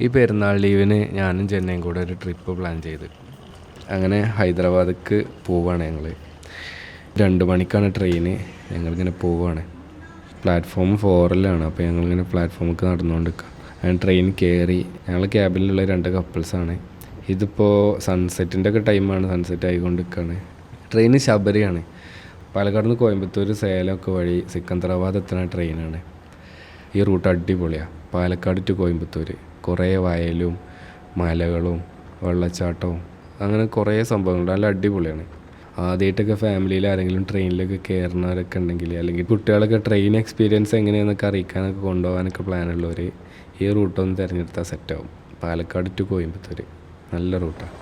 ഈ പെരുന്നാൾ ലീവിന് ഞാനും ചെന്നൈയും കൂടെ ഒരു ട്രിപ്പ് പ്ലാൻ ചെയ്ത് അങ്ങനെ ഹൈദരാബാദിക്ക് പോവുകയാണ് ഞങ്ങൾ. 2 മണിക്കാണ് ട്രെയിന്. ഞങ്ങളിങ്ങനെ പോവുകയാണ്. പ്ലാറ്റ്ഫോം 4-ലാണ്. അപ്പോൾ ഞങ്ങളിങ്ങനെ പ്ലാറ്റ്ഫോമിലേക്ക് നടന്നുകൊണ്ടിരിക്കുക. അങ്ങനെ ട്രെയിൻ കയറി. ഞങ്ങൾ ക്യാബിലുള്ള 2 കപ്പിൾസാണ്. ഇതിപ്പോൾ സൺസെറ്റിൻ്റെ ഒക്കെ ടൈമാണ്. സൺസെറ്റ് ആയിക്കൊണ്ടിരിക്കുകയാണ്. ട്രെയിൻ ശബരിയാണ്. പാലക്കാട് നിന്ന് കോയമ്പത്തൂർ സേലമൊക്കെ വഴി സിക്കന്ദരാബാദ് എത്തുന്ന ട്രെയിനാണ്. ഈ റൂട്ട് അടിപൊളിയാണ്. പാലക്കാട് ടു കോയമ്പത്തൂർ കുറേ വയലും മലകളും വെള്ളച്ചാട്ടവും അങ്ങനെ കുറേ സംഭവങ്ങളുണ്ട്. നല്ല അടിപൊളിയാണ്. ആദ്യമായിട്ടൊക്കെ ഫാമിലിയിൽ ആരെങ്കിലും ട്രെയിനിലൊക്കെ കയറുന്നവരൊക്കെ ഉണ്ടെങ്കിൽ, അല്ലെങ്കിൽ കുട്ടികളൊക്കെ ട്രെയിൻ എക്സ്പീരിയൻസ് എങ്ങനെയാണെന്നൊക്കെ അറിയിക്കാനൊക്കെ കൊണ്ടുപോകാനൊക്കെ പ്ലാനുള്ളവർ ഈ റൂട്ടൊന്ന് തിരഞ്ഞെടുത്താൽ സെറ്റാവും. പാലക്കാട് ടു കോയമ്പത്തൂർ നല്ല റൂട്ടാണ്.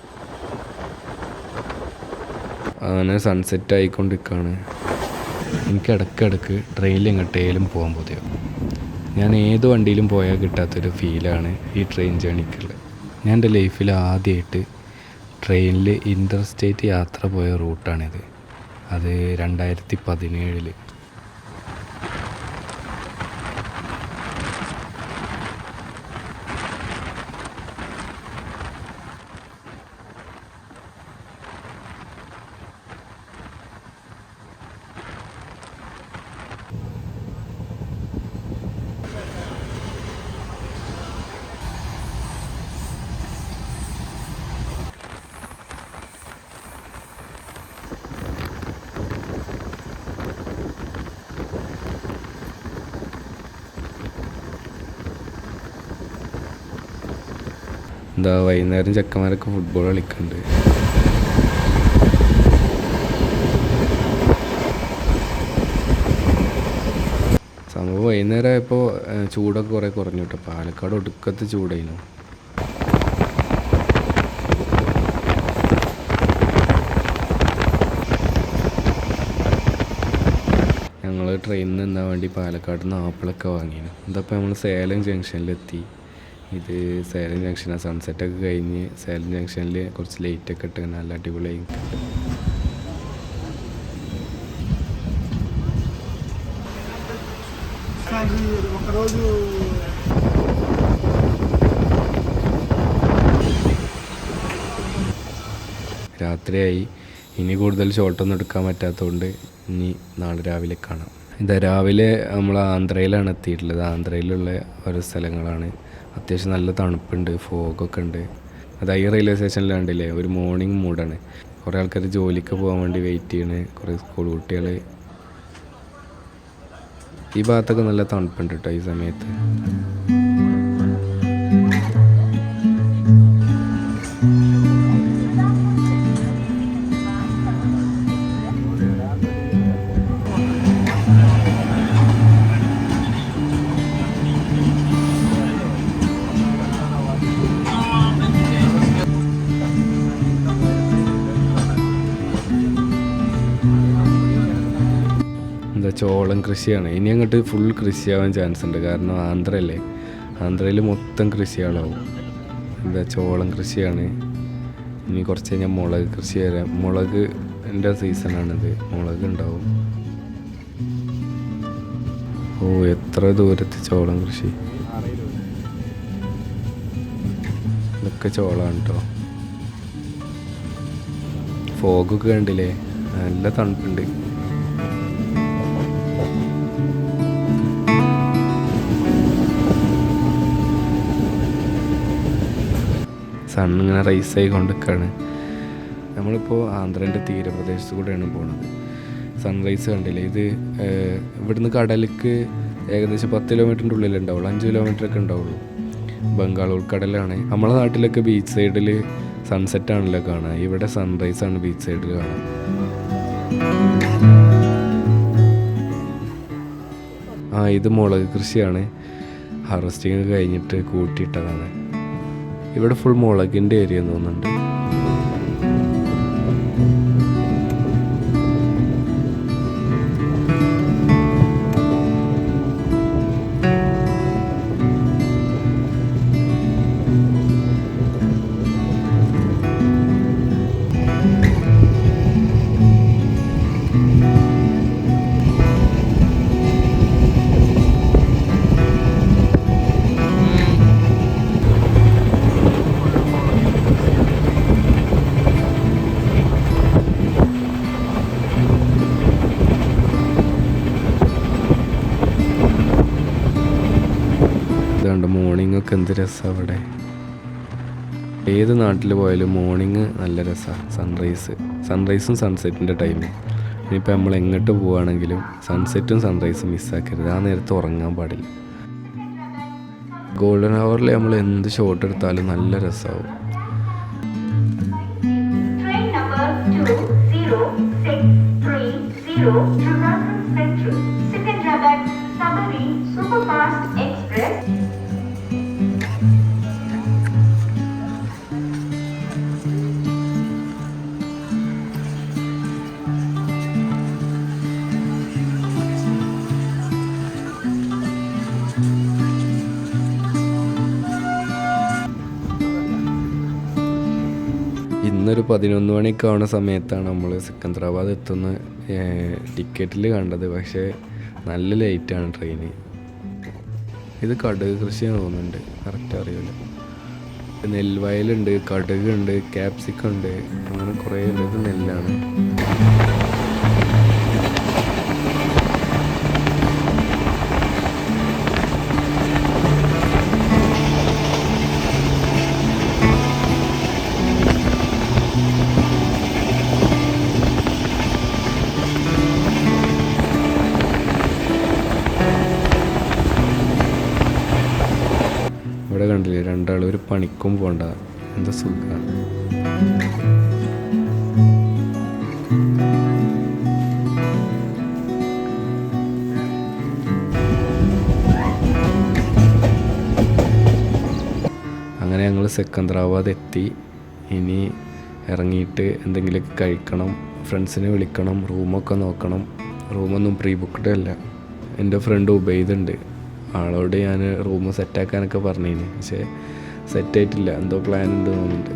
അങ്ങനെ സൺസെറ്റ് ആയിക്കൊണ്ടിരിക്കുകയാണ്. എനിക്ക് ഇടയ്ക്കിടയ്ക്ക് ട്രെയിനിൽ എങ്ങോട്ടേലും പോകാൻ പോതെയാവും. ഞാൻ ഏത് വണ്ടിയിലും പോയാൽ കിട്ടാത്തൊരു ഫീലാണ് ഈ ട്രെയിൻ ജേണിക്കുള്ളത്. ഞാൻ എൻ്റെ ലൈഫിൽ ആദ്യമായിട്ട് ട്രെയിനിൽ ഇൻ്റർ സ്റ്റേറ്റ് യാത്ര പോയ റൂട്ടാണിത്. അത് 2017. എന്താ വൈകുന്നേരം ചെക്കന്മാരൊക്കെ ഫുട്ബോൾ കളിക്കുന്നുണ്ട്. സംഭവം വൈകുന്നേരം ആയപ്പോൾ ചൂടൊക്കെ കുറേ കുറഞ്ഞു കേട്ടോ. പാലക്കാട് ഒടുക്കത്തെ ചൂടായിരുന്നു. ഞങ്ങൾ ട്രെയിനിൽ നിന്നാൻ വേണ്ടി പാലക്കാട് നിന്ന് ആപ്പിളൊക്കെ വാങ്ങിയിരുന്നു. ഇതപ്പോൾ നമ്മൾ സേലം ജംഗ്ഷനിലെത്തി. ഇത് സേലം ജംഗ്ഷനാണ്. സൺസെറ്റൊക്കെ കഴിഞ്ഞ് സേലം ജംഗ്ഷനിൽ കുറച്ച് ലൈറ്റൊക്കെ ഇട്ട് നല്ല അടിപൊളിയായി. രാത്രിയായി. ഇനി കൂടുതൽ ഷോട്ടൊന്നും എടുക്കാൻ പറ്റാത്തതുകൊണ്ട് ഇനി നാളെ രാവിലെ കാണാം. ഇതാ രാവിലെ നമ്മൾ ആന്ധ്രയിലാണ് എത്തിയിട്ടുള്ളത്. ആന്ധ്രയിലുള്ള ഓരോ സ്ഥലങ്ങളാണ്. അത്യാവശ്യം നല്ല തണുപ്പുണ്ട്, ഫോഗൊക്കെ ഉണ്ട്. അതാ ഈ റെയിൽവേ സ്റ്റേഷനിലാണ്ടില്ലേ ഒരു മോർണിംഗ് മൂഡാണ്. കുറേ ആൾക്കാർ ജോലിക്ക് പോകാൻ വേണ്ടി വെയിറ്റ് ചെയ്യണ്. കുറേ സ്കൂൾ കുട്ടികൾ. ഈ ഭാഗത്തൊക്കെ നല്ല തണുപ്പുണ്ട് കേട്ടോ ഈ സമയത്ത്. ചോളം കൃഷിയാണ്. ഇനി അങ്ങോട്ട് ഫുൾ കൃഷിയാവാൻ ചാൻസ് ഉണ്ട്. കാരണം ആന്ധ്രയല്ലേ, ആന്ധ്രയിൽ മൊത്തം കൃഷികളാവും. ചോളം കൃഷിയാണ്. ഇനി കുറച്ച് കഴിഞ്ഞാൽ മുളക് കൃഷി വരാം. മുളകിൻ്റെ സീസണാണിത്. മുളക് ഉണ്ടാവും. ഓ എത്ര ദൂരത്ത് ചോളം കൃഷി. ഇതൊക്കെ ചോളമാണ് കേട്ടോ. ഫോഗൊക്കെ കണ്ടില്ലേ, നല്ല തണുപ്പുണ്ട്. സണ്ണിങ്ങനെ റൈസായി കൊണ്ടിരിക്കുകയാണ്. നമ്മളിപ്പോൾ ആന്ധ്രേൻ്റെ തീരപ്രദേശത്ത് കൂടെയാണ് പോകുന്നത്. സൺറൈസ് കണ്ടില്ലേ. ഇത് ഇവിടുന്ന് കടലിക്ക് ഏകദേശം 10 കിലോമീറ്ററിൻ്റെ ഉള്ളിൽ ഉണ്ടാവുള്ളൂ. 5 കിലോമീറ്ററൊക്കെ ഉണ്ടാവുള്ളൂ. ബംഗാൾ ഉൾക്കടലാണ്. നമ്മളെ നാട്ടിലൊക്കെ ബീച്ച് സൈഡിൽ സൺസെറ്റാണല്ലോ കാണുക. ഇവിടെ സൺറൈസാണ് ബീച്ച് സൈഡിൽ കാണുക. ഇത് മുളക് കൃഷിയാണ്. ഹാർവെസ്റ്റിംഗ് കഴിഞ്ഞിട്ട് കൂട്ടിയിട്ടതാണ്. ഇവിടെ ഫുൾ മുളകിൻ്റെ ഏരിയ തോന്നുന്നുണ്ട്. ഒക്കെ എന്ത് രസമാണ് അവിടെ. ഏത് നാട്ടിൽ പോയാലും മോർണിംഗ് നല്ല രസമാണ്. സൺറൈസും സൺസെറ്റിൻ്റെ ടൈമും. ഇനിയിപ്പോൾ നമ്മൾ എങ്ങോട്ട് പോവുകയാണെങ്കിലും സൺസെറ്റും സൺറൈസും മിസ്സാക്കരുത്. ആ നേരത്ത് ഉറങ്ങാൻ പാടില്ല. ഗോൾഡൻ ഹവറിൽ നമ്മൾ എന്ത് ഷോട്ട് എടുത്താലും നല്ല രസമാവും. ഇന്നൊരു 11 മണിയൊക്കെ ആവുന്ന സമയത്താണ് നമ്മൾ സിക്കന്ദരാബാദ് എത്തുന്ന ടിക്കറ്റിൽ കണ്ടത്. പക്ഷേ നല്ല ലേറ്റാണ് ട്രെയിന്. ഇത് കടുക് കൃഷിയാണ് തോന്നുന്നുണ്ട്, കറക്റ്റ് അറിയില്ല. നെൽവയലുണ്ട്, കടുകുണ്ട്, ക്യാപ്സിക്കം ഉണ്ട്, അങ്ങനെ കുറേ ഉണ്ട്. ഇത് നെല്ലാണ്. ഇവിടെ കണ്ടില്ലേ, രണ്ടാളും ഒരു പണിക്കും പോണ്ട, എന്താ സുഖമാണ്. അങ്ങനെ ഞങ്ങൾ സിക്കന്ദരാബാദ് എത്തി. ഇനി ഇറങ്ങിയിട്ട് എന്തെങ്കിലുമൊക്കെ കഴിക്കണം, ഫ്രണ്ട്സിനെ വിളിക്കണം, റൂമൊക്കെ നോക്കണം. റൂമൊന്നും പ്രീ ബുക്ക്ഡ് അല്ല. എൻ്റെ ഫ്രണ്ട് ഉബൈദുണ്ട്, ആളോട് ഞാൻ റൂം സെറ്റാക്കാനൊക്കെ പറഞ്ഞിന്. പക്ഷേ സെറ്റായിട്ടില്ല, എന്തോ പ്ലാൻ ഉണ്ട് തോന്നുന്നുണ്ട്.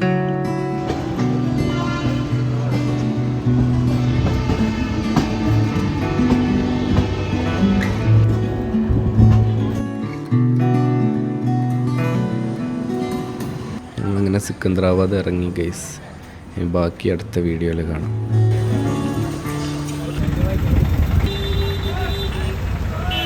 അങ്ങനെ സിക്കന്ദരാബാദ് ഇറങ്ങി ഗൈസ്. ബാക്കി അടുത്ത വീഡിയോയിൽ കാണാം.